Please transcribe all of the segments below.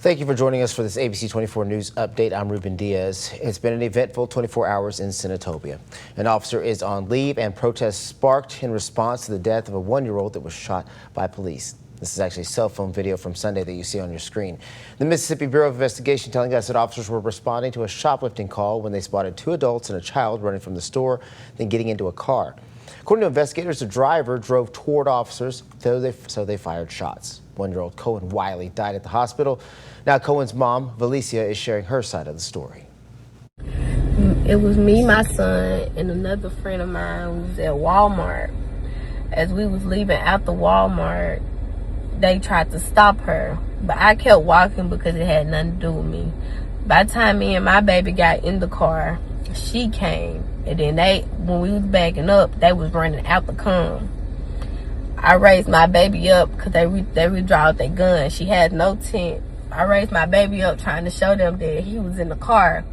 Thank you for joining us for this ABC 24 News update. I'm Ruben Diaz. It's been an eventful 24 hours in Senatobia. An officer is on leave and protests sparked in response to the death of a 1-year-old that was shot by police. This is actually cell phone video from Sunday that you see on your screen. The Mississippi Bureau of Investigation telling us that officers were responding to a shoplifting call when they spotted 2 adults and a child running from the store, then getting into a car. According to investigators, the driver drove toward officers, so they fired shots. 1-year-old Kohen Wiley died at the hospital. Now Kohen's mom, Vellesiya, is sharing her side of the story. It was me, my son, and another friend of mine who was at Walmart. As we was leaving out the Walmart, they tried to stop her, but I kept walking because it had nothing to do with me. By the time me and my baby got in the car, she came, and then when we was backing up, they was running out the come. I raised my baby up because they withdrawed their gun. She had no tent. I raised my baby up trying to show them that he was in the car.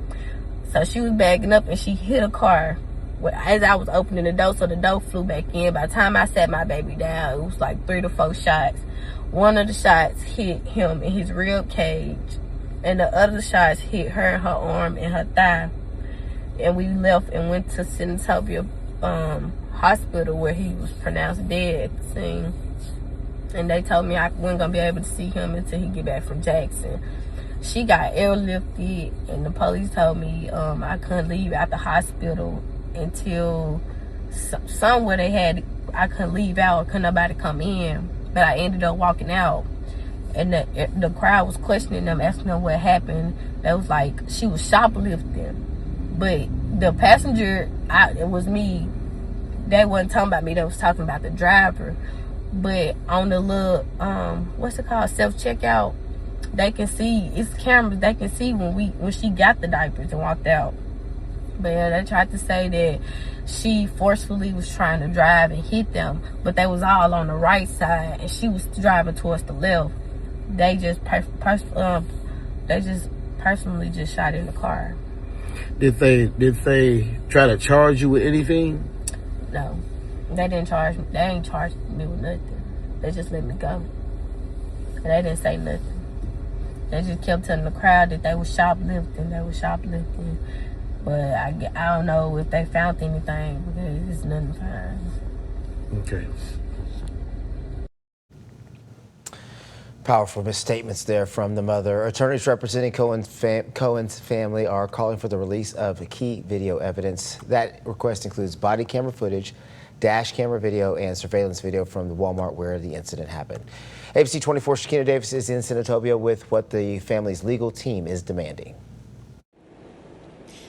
So she was backing up and she hit a car as I was opening the door, so the door flew back in. By the time I sat my baby down, it was like 3 to 4 shots. One of the shots hit him in his rib cage, and the other shots hit her in her arm and her thigh. And we left and went to Senatobia Hospital, where he was pronounced dead at the scene. And they told me I wasn't gonna be able to see him until he get back from Jackson. She got airlifted, and the police told me I couldn't leave out the hospital until somewhere I couldn't leave out, couldn't nobody come in. But I ended up walking out, and the crowd was questioning them, asking them what happened. They was like, she was shoplifting. But the passenger, it was me. They wasn't talking about me, they was talking about the driver. But on the little, what's it called, self-checkout, they can see, it's cameras, they can see when she got the diapers and walked out. But yeah, they tried to say that she forcefully was trying to drive and hit them, but they was all on the right side and she was driving towards the left. They just personally just shot in the car. Did they try to charge you with anything? No, they didn't charge me. They ain't charged me with nothing. They just let me go. And they didn't say nothing. They just kept telling the crowd that they was shoplifting. But I don't know if they found anything, because there's nothing to find. Okay. Powerful misstatements there from the mother. Attorneys representing Kohen's family are calling for the release of key video evidence. That request includes body camera footage, dash camera video, and surveillance video from the Walmart where the incident happened. ABC 24's Shekinah Davis is in Senatobia with what the family's legal team is demanding.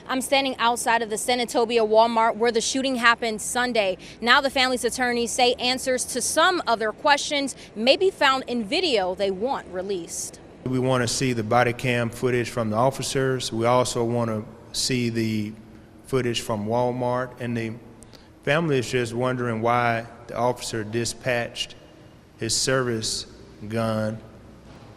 I'm standing outside of the Senatobia Walmart where the shooting happened Sunday. Now the family's attorneys say answers to some of their questions may be found in video they want released. We want to see the body cam footage from the officers. We also want to see the footage from Walmart. And the family is just wondering why the officer dispatched his service gun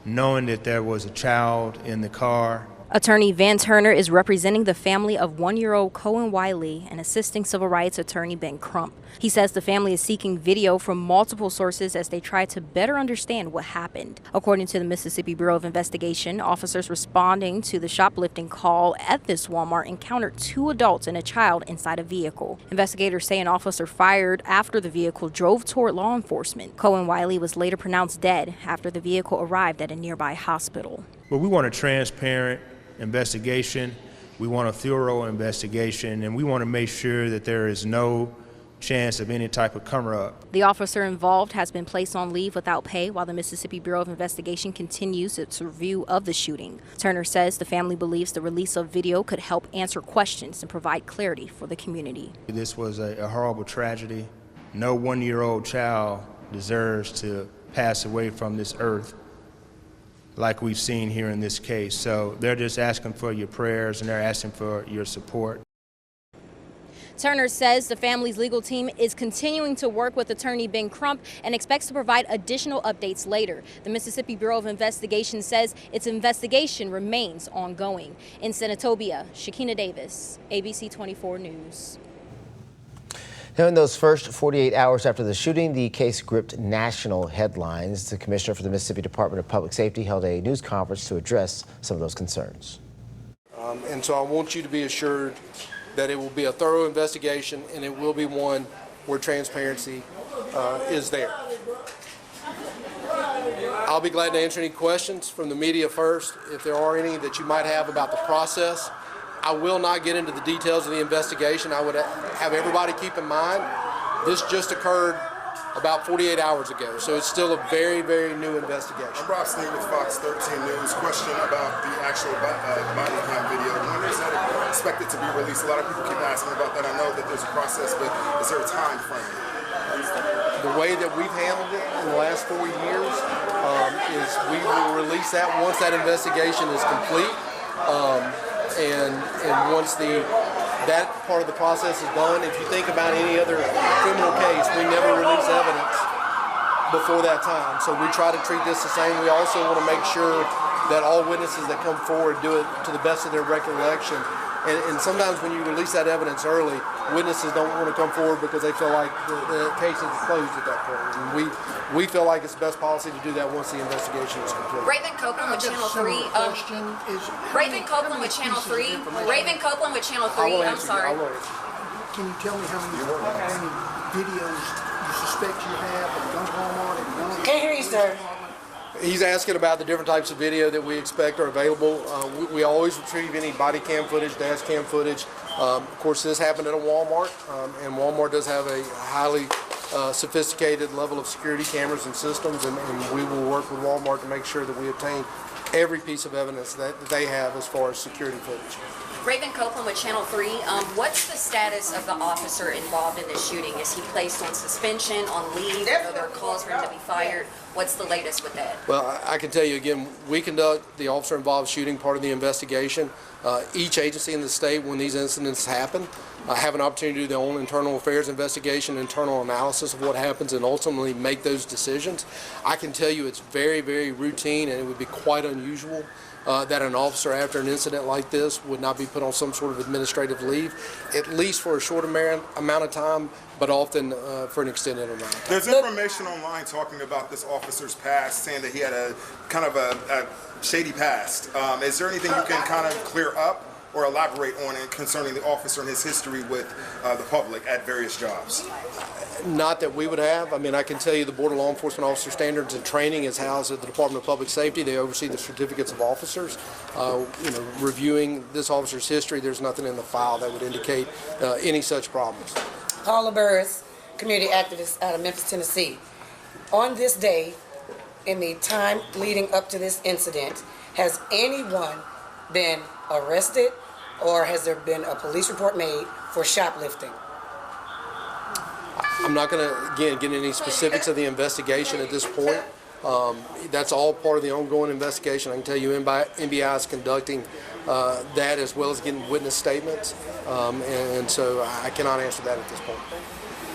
knowing that there was a child in the car. Attorney Van Turner is representing the family of 1-year-old Kohen Wiley and assisting civil rights attorney Ben Crump. He says the family is seeking video from multiple sources as they try to better understand what happened. According to the Mississippi Bureau of Investigation, officers responding to the shoplifting call at this Walmart encountered 2 adults and a child inside a vehicle. Investigators say an officer fired after the vehicle drove toward law enforcement. Kohen Wiley was later pronounced dead after the vehicle arrived at a nearby hospital. But we want a transparent investigation. We want a thorough investigation, and we want to make sure that there is no chance of any type of cover-up. The officer involved has been placed on leave without pay while the Mississippi Bureau of Investigation continues its review of the shooting. Turner says the family believes the release of video could help answer questions and provide clarity for the community. This was a horrible tragedy. No 1-year-old child deserves to pass away from this earth like we've seen here in this case. So they're just asking for your prayers and they're asking for your support. Turner says the family's legal team is continuing to work with attorney Ben Crump and expects to provide additional updates later. The Mississippi Bureau of Investigation says its investigation remains ongoing. In Senatobia, Shekinah Davis, ABC 24 News. Now, in those first 48 hours after the shooting, the case gripped national headlines. The commissioner for the Mississippi Department of Public Safety held a news conference to address some of those concerns. And so I want you to be assured that it will be a thorough investigation, and it will be one where transparency is there. I'll be glad to answer any questions from the media first, if there are any that you might have about the process. I will not get into the details of the investigation. I would have everybody keep in mind, this just occurred about 48 hours ago, so it's still a very, very new investigation. I'm Rob Sneed with Fox 13 News. Question about the actual body cam video. When is that expected to be released? A lot of people keep asking about that. I know that there's a process, but is there a time frame? The way that we've handled it in the last 4 years is we will release that once that investigation is complete, and once that part of the process is done. If you think about any other criminal case, we never release evidence before that time. So we try to treat this the same. We also want to make sure that all witnesses that come forward do it to the best of their recollection. And sometimes when you release that evidence early, witnesses don't want to come forward because they feel like the case is closed at that point. And we feel like it's the best policy to do that once the investigation is complete. Raven Copeland with Channel 3. Raven Copeland with Channel 3. Raven Copeland with Channel 3. I'm sorry. Can you tell me how many videos you suspect you have of gun Walmart? Can't hear you, sir. He's asking about the different types of video that we expect are available. We always retrieve any body cam footage, dash cam footage. Of course, this happened at a Walmart, and Walmart does have a highly sophisticated level of security cameras and systems, and we will work with Walmart to make sure that we obtain every piece of evidence that they have as far as security footage. Raven Copeland with Channel 3. What's the status of the officer involved in this shooting? Is he placed on suspension, on leave? I know there are calls for him to be fired. What's the latest with that? Well, I can tell you again, we conduct the officer involved shooting part of the investigation. Each agency in the state, when these incidents happen, have an opportunity to do their own internal affairs investigation, internal analysis of what happens, and ultimately make those decisions. I can tell you it's very, very routine, and it would be quite unusual that an officer after an incident like this would not be put on some sort of administrative leave, at least for a short amount of time, but often for an extended amount of time. There's information online talking about this officer's past, saying that he had a kind of a shady past. Is there anything you can kind of clear up or elaborate on it concerning the officer and his history with the public at various jobs? Not that we would have. I mean, I can tell you the Board of Law Enforcement Officer Standards and Training is housed at the Department of Public Safety. They oversee the certificates of officers. Reviewing this officer's history, there's nothing in the file that would indicate any such problems. Paula Burris, community activist out of Memphis, Tennessee. On this day, in the time leading up to this incident, has anyone been arrested or has there been a police report made for shoplifting? I'm not going to, again, get into any specifics of the investigation at this point. That's all part of the ongoing investigation. I can tell you NBI is conducting that as well as getting witness statements, and so I cannot answer that at this point.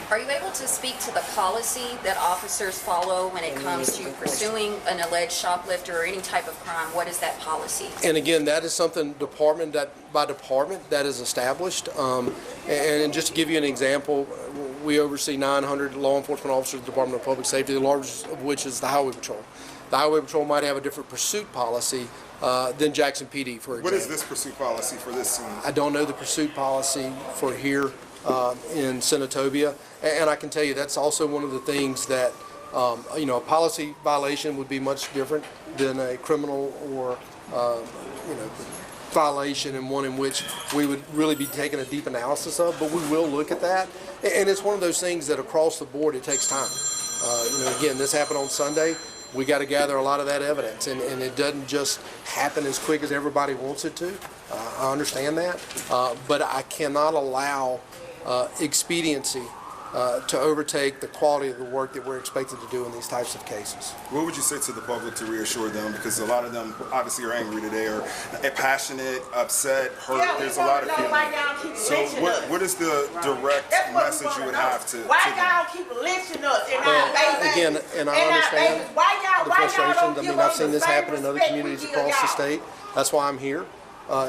Are you able to speak to the policy that officers follow when it comes to pursuing an alleged shoplifter or any type of crime? What is that policy? And again, that is something department by department that is established. And just to give you an example, we oversee 900 law enforcement officers at the Department of Public Safety, the largest of which is the Highway Patrol. The Highway Patrol might have a different pursuit policy than Jackson PD, for example. What is this pursuit policy for this scene? I don't know the pursuit policy for here in Senatobia, and I can tell you that's also one of the things that a policy violation would be much different than a criminal or violation, and one in which we would really be taking a deep analysis of, but we will look at that. And it's one of those things that across the board it takes time. Again, this happened on Sunday. We got to gather a lot of that evidence, and it doesn't just happen as quick as everybody wants it to. I understand that, but I cannot allow expediency to overtake the quality of the work that we're expected to do in these types of cases. What would you say to the public to reassure them? Because a lot of them obviously are angry today, or passionate, upset, hurt. Yeah, there's a lot of feelings. So what is the direct message you would have to Why them? y'all keep lynching us in Well, our babies? again, and I understand the frustrations. I mean, I've seen this happen in other communities across the state. That's why I'm here.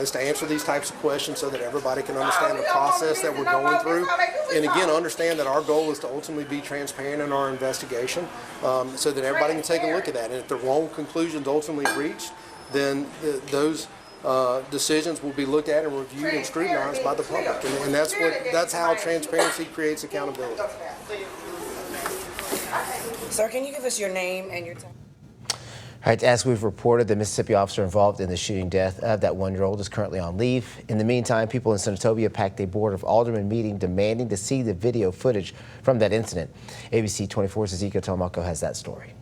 is to answer these types of questions so that everybody can understand the process that we're going through. And again, understand that our goal is to ultimately be transparent in our investigation so that everybody can take a look at that. And if the wrong conclusions ultimately reached, then those decisions will be looked at and reviewed and scrutinized by the public. And that's how transparency creates accountability. Sir, can you give us your name and your time? All right, as we've reported, the Mississippi officer involved in the shooting death of that 1-year-old is currently on leave. In the meantime, people in Senatobia packed a Board of Aldermen meeting demanding to see the video footage from that incident. ABC 24's Ezekiel Telemaco has that story.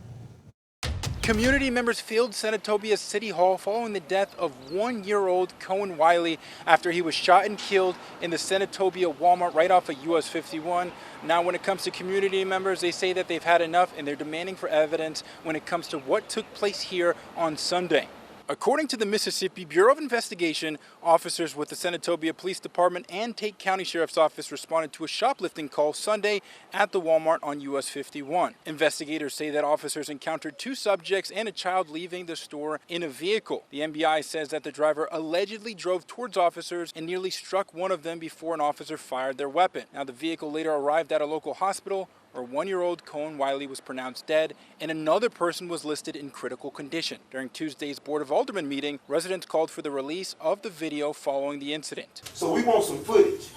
Community members filled Senatobia City Hall following the death of 1-year-old Kohen Wiley after he was shot and killed in the Senatobia Walmart right off of US 51. Now, when it comes to community members, they say that they've had enough and they're demanding for evidence when it comes to what took place here on Sunday. According to the Mississippi Bureau of Investigation, officers with the Senatobia Police Department and Tate County Sheriff's Office responded to a shoplifting call Sunday at the Walmart on US 51. Investigators say that officers encountered 2 subjects and a child leaving the store in a vehicle. The MBI says that the driver allegedly drove towards officers and nearly struck one of them before an officer fired their weapon. Now, the vehicle later arrived at a local hospital where 1-year-old Kohen Wiley was pronounced dead and another person was listed in critical condition. During Tuesday's Board of Aldermen meeting, residents called for the release of the video following the incident. So we want some footage,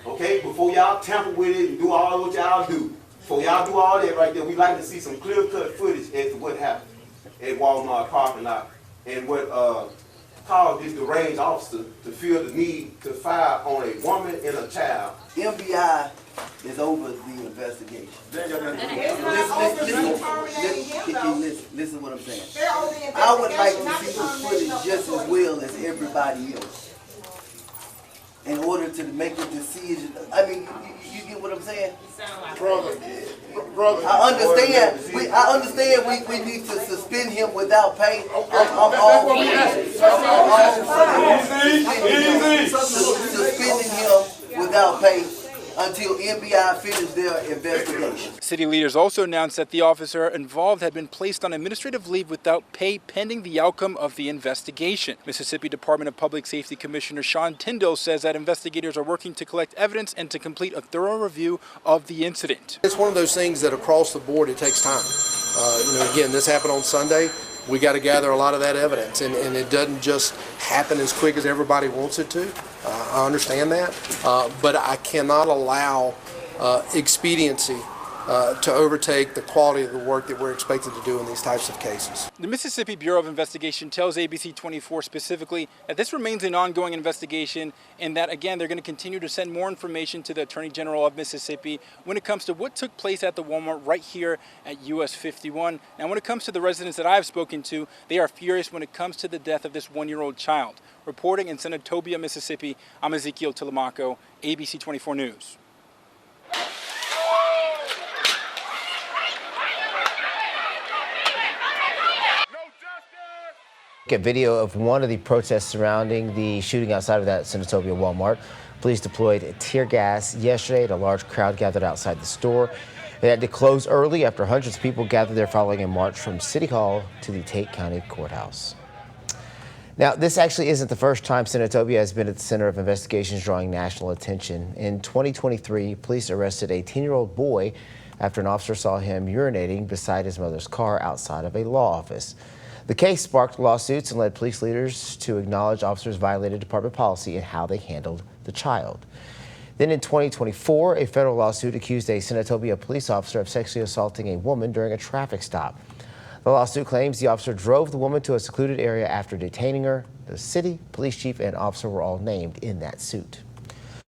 okay? Before y'all tamper with it and do all what y'all do. Before y'all do all that right there, we'd like to see some clear-cut footage as to what happened at Walmart parking lot and what caused this deranged officer to feel the need to fire on a woman and a child. MBI is over the investigation. Listen what I'm saying. I would like to see the footage just as well as everybody else in order to make a decision. I mean, you get what I'm saying? Brother, I understand we need to suspend him without pay. I'm all suspending him without pay until MBI finishes their investigation. City leaders also announced that the officer involved had been placed on administrative leave without pay pending the outcome of the investigation. Mississippi Department of Public Safety Commissioner Sean Tyndall says that investigators are working to collect evidence and to complete a thorough review of the incident. It's one of those things that across the board it takes time. Again, this happened on Sunday. We got to gather a lot of that evidence, and it doesn't just happen as quick as everybody wants it to. I understand that, but I cannot allow expediency to overtake the quality of the work that we're expected to do in these types of cases. The Mississippi Bureau of Investigation tells ABC 24 specifically that this remains an ongoing investigation and that, again, they're going to continue to send more information to the Attorney General of Mississippi when it comes to what took place at the Walmart right here at US 51. Now, when it comes to the residents that I've spoken to, they are furious when it comes to the death of this 1-year-old child. Reporting in Senatobia, Mississippi, I'm Ezekiel Telemaco, ABC 24 News. A video of one of the protests surrounding the shooting outside of that Senatobia Walmart. Police deployed tear gas yesterday and a large crowd gathered outside the store. They had to close early after hundreds of people gathered there following a march from City Hall to the Tate County Courthouse. Now, this actually isn't the first time Senatobia has been at the center of investigations drawing national attention. In 2023, police arrested a 10-year-old boy after an officer saw him urinating beside his mother's car outside of a law office. The case sparked lawsuits and led police leaders to acknowledge officers violated department policy in how they handled the child. Then in 2024, a federal lawsuit accused a Senatobia police officer of sexually assaulting a woman during a traffic stop. The lawsuit claims the officer drove the woman to a secluded area after detaining her. The city, police chief, and officer were all named in that suit.